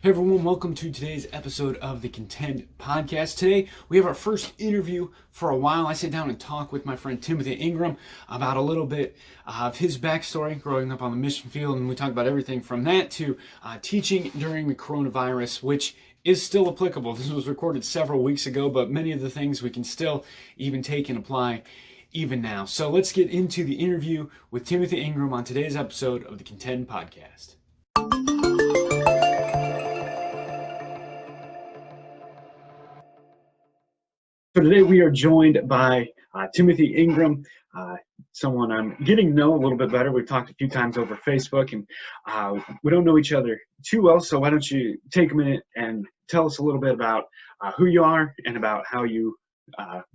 Hey everyone, welcome to today's episode of the Contend Podcast. Today we have our first interview for a while. I sit down and talk with my friend Timothy Ingram about a little bit of his backstory growing up on the mission field, and we talk about everything from that to teaching during the coronavirus, which is still applicable. This was recorded several weeks ago, but many of the things we can still even take and apply even now. So let's get into the interview with Timothy Ingram on today's episode of the Contend Podcast. So today we are joined by Timothy Ingram, someone I'm getting to know a little bit better. We've talked a few times over Facebook, and we don't know each other too well, so why don't you take a minute and tell us a little bit about who you are and about how you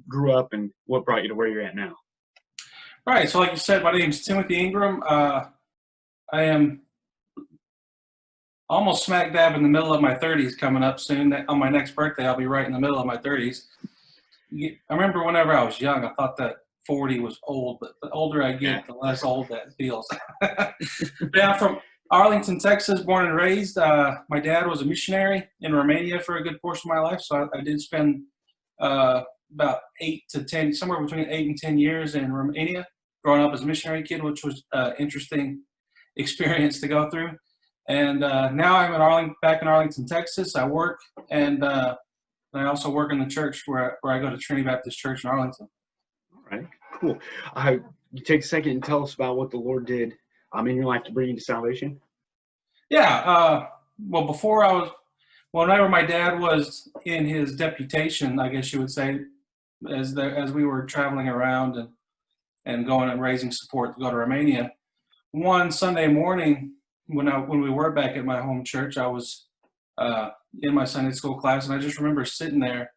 grew up and what brought you to where you're at now. All right, so like you said, my name is Timothy Ingram. I am almost smack dab in the middle of my 30s coming up soon. On my next birthday, I'll be right in the middle of my 30s. I remember whenever I was young, I thought that 40 was old, but the older I get, the less old that feels. Yeah, I'm from Arlington, Texas, born and raised. My dad was a missionary in Romania for a good portion of my life, so I did spend about 8 to 10, somewhere between 8 and 10 years in Romania, growing up as a missionary kid, which was an interesting experience to go through. And now I'm back in Arlington, Texas. I work, and I also work in the church where I go to Trinity Baptist Church in Arlington. All right, cool. You take a second and tell us about what the Lord did in your life to bring you to salvation. Yeah, well, whenever my dad was in his deputation, I guess you would say, as we were traveling around and going and raising support to go to Romania, one Sunday morning when we were back at my home church, I was in my Sunday school class, and I just remember sitting there,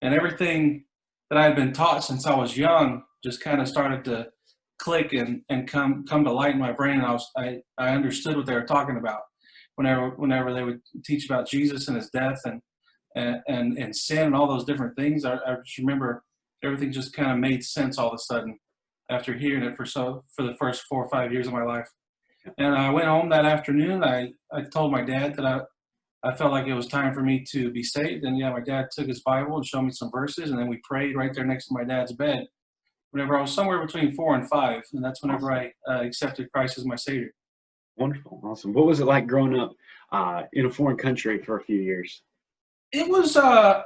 and everything that I had been taught since I was young just kind of started to click and come to light in my brain. And I understood what they were talking about whenever they would teach about Jesus and his death and sin and all those different things. I just remember everything just kind of made sense all of a sudden after hearing it for the first 4 or 5 years of my life. And I went home that afternoon. I told my dad that I felt like it was time for me to be saved. And my dad took his Bible and showed me some verses, and then we prayed right there next to my dad's bed whenever I was somewhere between 4 and 5. And that's whenever I accepted Christ as my Savior. Wonderful. Awesome. What was it like growing up in a foreign country for a few years? It was, I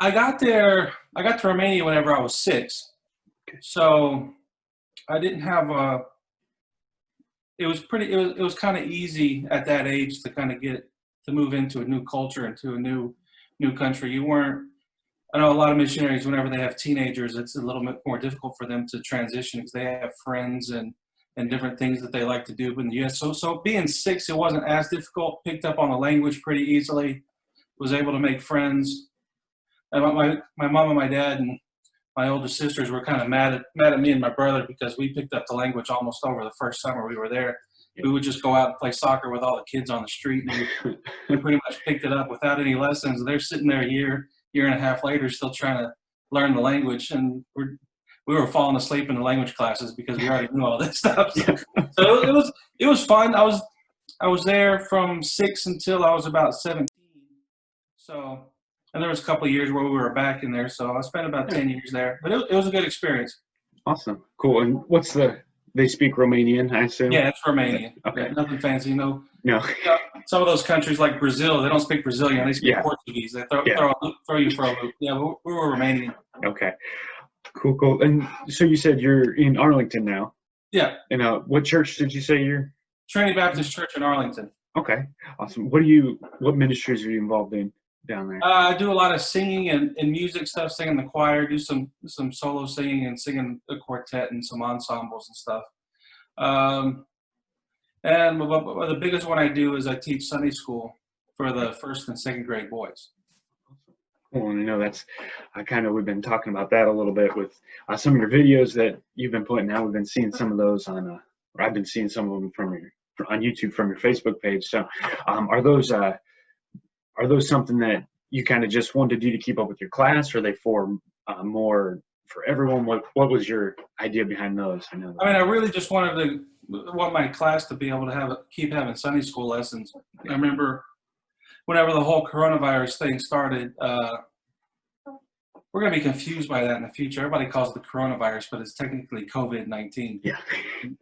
got to Romania whenever I was 6. Okay. So I didn't have it was kind of easy at that age to kind of to move into a new culture, into a new country. I know a lot of missionaries, whenever they have teenagers, it's a little bit more difficult for them to transition because they have friends and different things that they like to do in the U.S. So being 6, it wasn't as difficult. Picked up on the language pretty easily. Was able to make friends. And my mom and my dad and my older sisters were kind of mad at me and my brother because we picked up the language almost over the first summer we were there. We would just go out and play soccer with all the kids on the street, and we pretty much picked it up without any lessons. They're sitting there a year and a half later still trying to learn the language, and we were falling asleep in the language classes because we already knew all this stuff. So it was fun. I was there from 6 until I was about 17. So, and there was a couple of years where we were back in there, so I spent about 10 years there. But it was a good experience. Awesome. Cool. And they speak Romanian, I assume? Yeah, it's Romanian. Okay. Yeah, nothing fancy, No. Some of those countries like Brazil, they don't speak Brazilian. They speak Portuguese. They throw you for a loop. Yeah, we were Romanian. Okay. Cool. And so you said you're in Arlington now? Yeah. And what church did you say you're? Trinity Baptist Church in Arlington. Okay. Awesome. What ministries are you involved in down there? I do a lot of singing and music stuff, singing the choir, do some solo singing and singing the quartet and some ensembles and stuff. And the biggest one I do is I teach Sunday school for the 1st and 2nd grade boys. Cool. And I know that's we've been talking about that a little bit with some of your videos that you've been putting out. We've been seeing some of those or I've been seeing some of them on YouTube from your Facebook page. So are those something that you kind of just wanted to do to keep up with your class, or are they for more for everyone? What was your idea behind those? I really just want my class to be able to keep having Sunday school lessons. I remember whenever the whole coronavirus thing started, we're going to be confused by that in the future. Everybody calls it the coronavirus, but it's technically COVID-19. Yeah.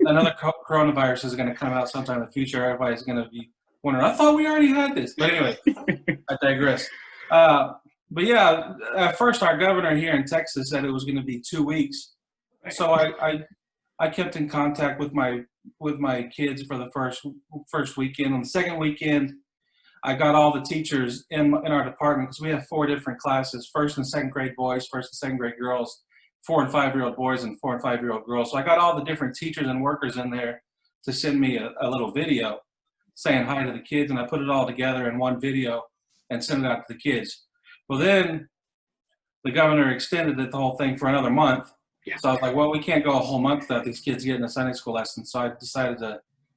Another coronavirus is going to come out sometime in the future. Everybody's going to be wondering, I thought we already had this. But anyway, I digress. But yeah, at first our governor here in Texas said it was going to be 2 weeks. So I kept in contact with my kids for the first weekend. On the second weekend, I got all the teachers in our department, because we have 4 different classes: first and second grade boys, first and second grade girls, 4 and 5-year-old boys, and 4 and 5-year-old girls. So I got all the different teachers and workers in there to send me a little video saying hi to the kids, and I put it all together in one video and sent it out to the kids. Well, then the governor extended the whole thing for another month. Yeah. So I was like, well, we can't go a whole month without these kids getting a Sunday school lesson. So I decided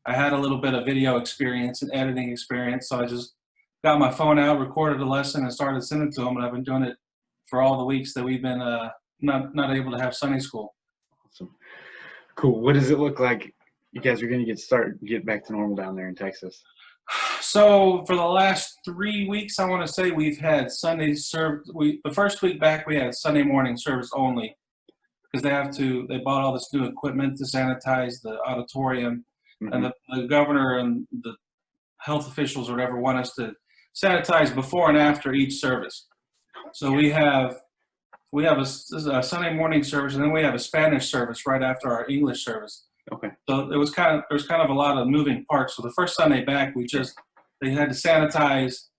I had a little bit of video experience and editing experience. So I just got my phone out, recorded a lesson, and started sending it to them. And I've been doing it for all the weeks that we've been not able to have Sunday school. Awesome. Cool. What does it look like you guys are going to get back to normal down there in Texas? So for the last 3 weeks, I want to say we've had Sunday service. The first week back, we had Sunday morning service only, because they bought all this new equipment to sanitize the auditorium, and the governor and the health officials or whatever want us to sanitize before and after each service. So we have a Sunday morning service, and then we have a Spanish service right after our English service. Okay. So there's kind of a lot of moving parts. So the first Sunday back, they had to sanitize,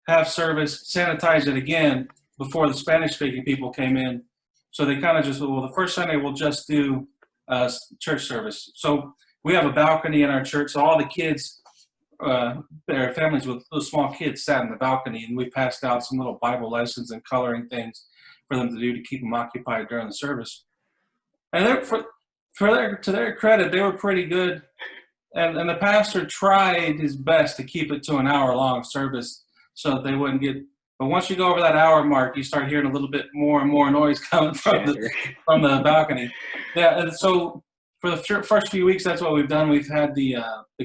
have service, sanitize it again before the Spanish speaking people came in. So they kind of the first Sunday we'll just do church service. So we have a balcony in our church, so all the kids, their families with those small kids, sat in the balcony, and we passed out some little Bible lessons and coloring things for them to do to keep them occupied during the service. And to their credit, they were pretty good, and the pastor tried his best to keep it to an hour-long service so that they wouldn't get. But once you go over that hour mark, you start hearing a little bit more and more noise coming from the balcony. Yeah, and so for the first few weeks, that's what we've done. We've had the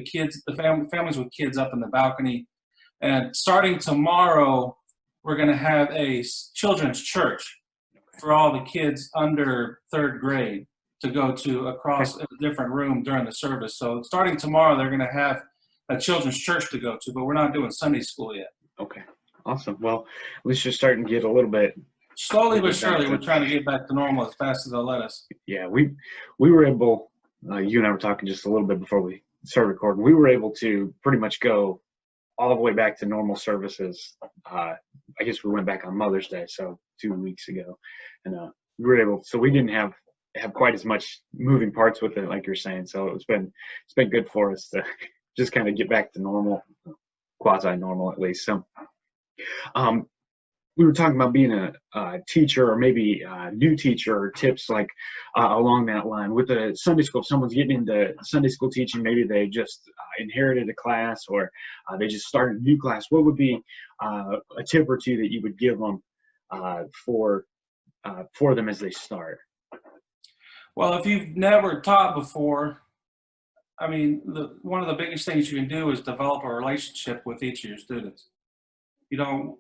kids, families with kids up in the balcony, and starting tomorrow, we're going to have a children's church for all the kids under 3rd grade to go to across a different room during the service. So starting tomorrow, they're going to have a children's church to go to, but we're not doing Sunday school yet. Okay. Awesome. Well, at least you're starting to get a little bit. Slowly but surely, we're trying to get back to normal as fast as they'll let us. Yeah, we were able, you and I were talking just a little bit before we started recording, we were able to pretty much go all the way back to normal services. I guess we went back on Mother's Day, so 2 weeks ago. And we were able, so we didn't have quite as much moving parts with it, like you're saying. So it's been good for us to just kind of get back to normal, quasi-normal at least. So we were talking about being a teacher, or maybe a new teacher, or tips like along that line. With the Sunday school, if someone's getting into Sunday school teaching, maybe they just inherited a class, or they just started a new class, what would be a tip or two that you would give them for them as they start? Well, if you've never taught before, I mean, one of the biggest things you can do is develop a relationship with each of your students. You don't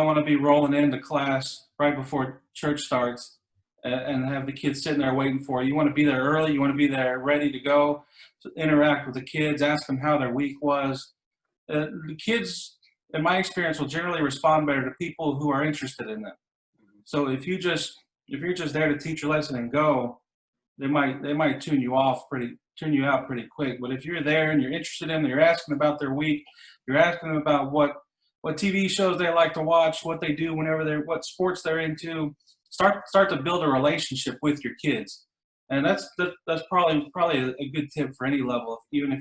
want to be rolling into class right before church starts and have the kids sitting there waiting for you. You want to be there early. You want to be there ready to go, to interact with the kids, ask them how their week was. The kids, in my experience, will generally respond better to people who are interested in them. So if you're just there to teach your lesson and go, they might tune you out pretty quick. But if you're there and you're interested in them, you're asking about their week, you're asking them about what TV shows they like to watch, what they do what sports they're into. Start to build a relationship with your kids, and that's probably a good tip for any level, even if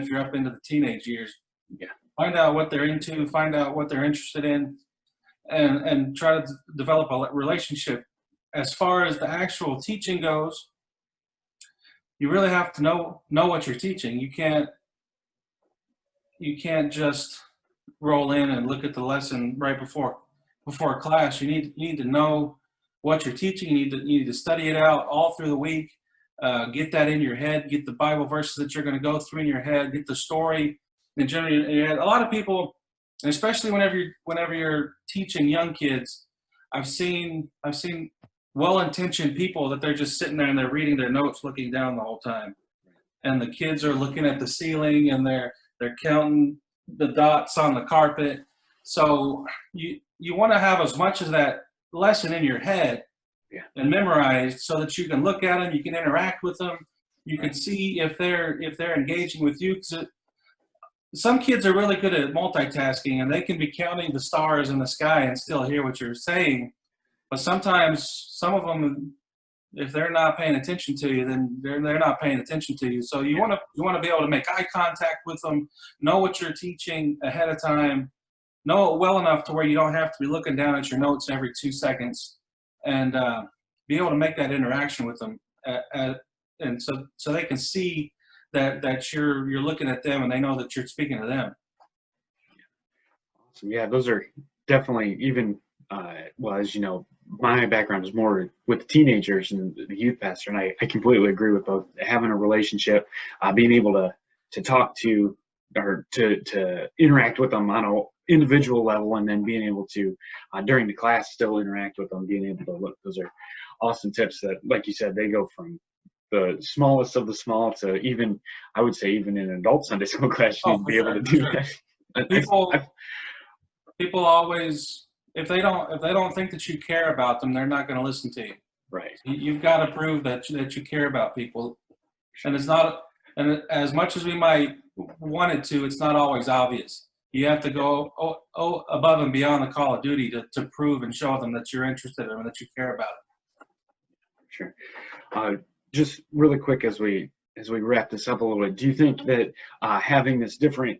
you're up into the teenage years. Yeah. Find out what they're into, find out what they're interested in, and try to develop a relationship. As far as the actual teaching goes, you really have to know what you're teaching. You can't just roll in and look at the lesson right before class. You need to know what you're teaching. You need to study it out all through the week. Get that in your head. Get the Bible verses that you're going to go through in your head. Get the story in general, a lot of people, and especially whenever you're teaching young kids, I've seen well-intentioned people that they're just sitting there and they're reading their notes, looking down the whole time, and the kids are looking at the ceiling and they're counting the dots on the carpet. So you want to have as much of that lesson in your head and memorized so that you can look at them, you can interact with them, you can see if they're engaging with you. Because some kids are really good at multitasking and they can be counting the stars in the sky and still hear what you're saying. But sometimes some of them, if they're not paying attention to you, then they're not paying attention to you. So you want to be able to make eye contact with them, know what you're teaching ahead of time, know it well enough to where you don't have to be looking down at your notes every 2 seconds, and be able to make that interaction with them, and so they can see that you're looking at them and they know that you're speaking to them. Awesome. Yeah, those are definitely even. Well, as you know, my background is more with teenagers and the youth pastor, and I completely agree with both. Having a relationship, being able to talk to or to interact with them on an individual level, and then being able to during the class still interact with them, being able to look. Those are awesome tips that, like you said, they go from the smallest of the small to even, I would say, even in an adult Sunday school class, you need to be able to do that. People always, if they don't think that you care about them, they're not going to listen to you. Right. You've got to prove that you care about people, and it's not. And as much as we might want it to, it's not always obvious. You have to go above and beyond the call of duty to prove and show them that you're interested in them and that you care about it. Sure. Just really quick as we wrap this up a little bit, do you think that having this different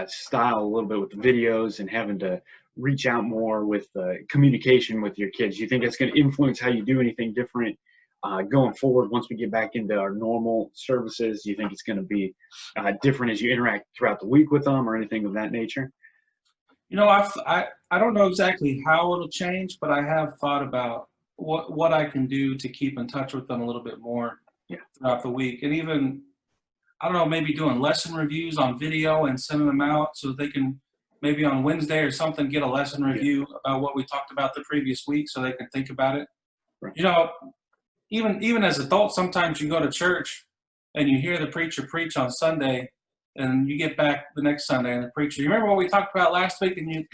style a little bit with the videos and having to reach out more with communication with your kids, do you think it's going to influence how you do anything different going forward once we get back into our normal services? Do you think it's going to be different as you interact throughout the week with them or anything of that nature? I don't know exactly how it'll change, but I have thought about what I can do to keep in touch with them a little bit more throughout the week. And even, I don't know, maybe doing lesson reviews on video and sending them out so that they can maybe on Wednesday or something get a lesson review about what we talked about the previous week so they can think about it. Right. Even as adults, sometimes you go to church and you hear the preacher preach on Sunday, and you get back the next Sunday and the preacher, you remember what we talked about last week? And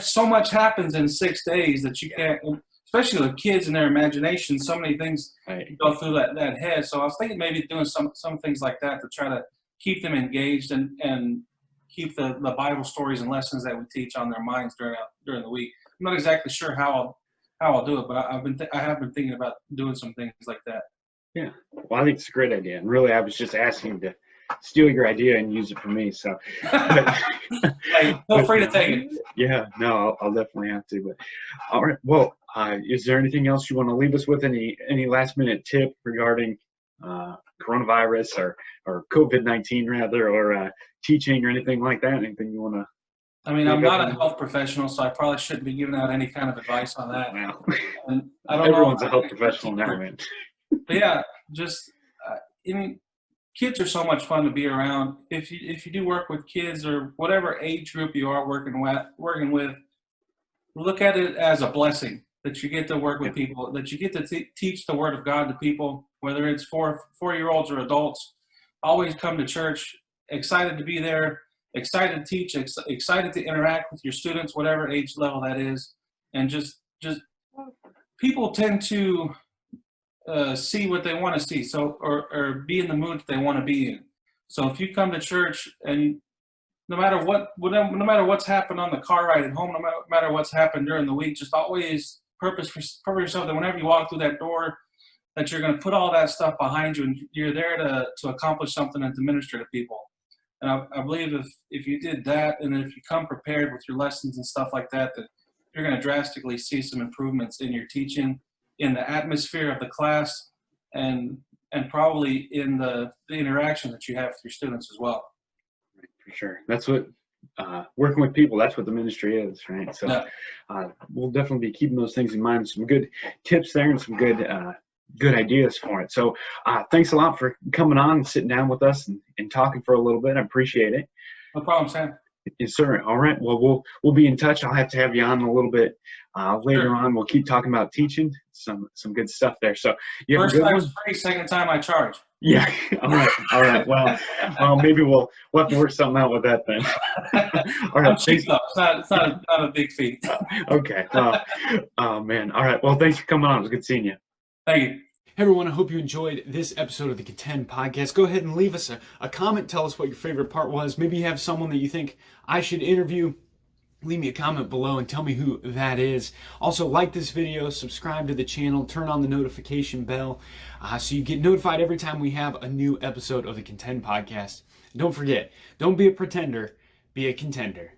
so much happens in 6 days that you can't, especially with kids and their imagination, so many things go through that head. So I was thinking maybe doing some things like that to try to keep them engaged and keep the Bible stories and lessons that we teach on their minds during the week. I'm not exactly sure how I'll do it, but I have been thinking about doing some things like that. Yeah, well, I think it's a great idea, and really, I was just asking to steal your idea and use it for me. So, hey, feel free to take it. Yeah, no, I'll definitely have to. But all right, well, is there anything else you want to leave us with? Any last minute tip regarding coronavirus or COVID-19 rather, or teaching or anything like that? Anything you want to? I mean, I'm not a health professional, so I probably shouldn't be giving out any kind of advice on that. Wow. And I don't Everyone's know a health professional now, man. But yeah, just kids are so much fun to be around. If you do work with kids or whatever age group you are working with, look at it as a blessing that you get to work with people, that you get to teach the Word of God to people, whether it's 4-year-olds or adults. Always come to church, excited to be there, excited to teach, excited to interact with your students, whatever age level that is, and just people tend to see what they want to see, so or be in the mood that they want to be in. So if you come to church and no matter what's happened on the car ride at home, no matter what's happened during the week, just always purpose yourself that whenever you walk through that door, that you're going to put all that stuff behind you and you're there to accomplish something and to minister to people. And I believe if you did that, and if you come prepared with your lessons and stuff like that, that you're going to drastically see some improvements in your teaching, in the atmosphere of the class, and probably in the interaction that you have with your students as well. Right, for sure. That's what working with people, that's what the ministry is, right? So we'll definitely be keeping those things in mind. Some good tips there and some good good ideas for it. So thanks a lot for coming on and sitting down with us and talking for a little bit. I appreciate it. No problem, Sam. Yes, sir. All right. Well, we'll be in touch. I'll have to have you on a little bit later Sure. on. We'll keep talking about teaching. Some good stuff there. So you have First a good time's one. free, second time I charge. Yeah. All right. All right. Well, maybe we'll have to work something out with that then. All right. I'm cheap though. Not a big fee. Okay. Well, oh man. All right. Well, thanks for coming on. It was good seeing you. Thank you. Hey everyone, I hope you enjoyed this episode of the Contend Podcast. Go ahead and leave us a comment. Tell us what your favorite part was. Maybe you have someone that you think I should interview. Leave me a comment below and tell me who that is. Also, like this video, subscribe to the channel, turn on the notification bell so you get notified every time we have a new episode of the Contend Podcast. And don't forget, don't be a pretender, be a contender.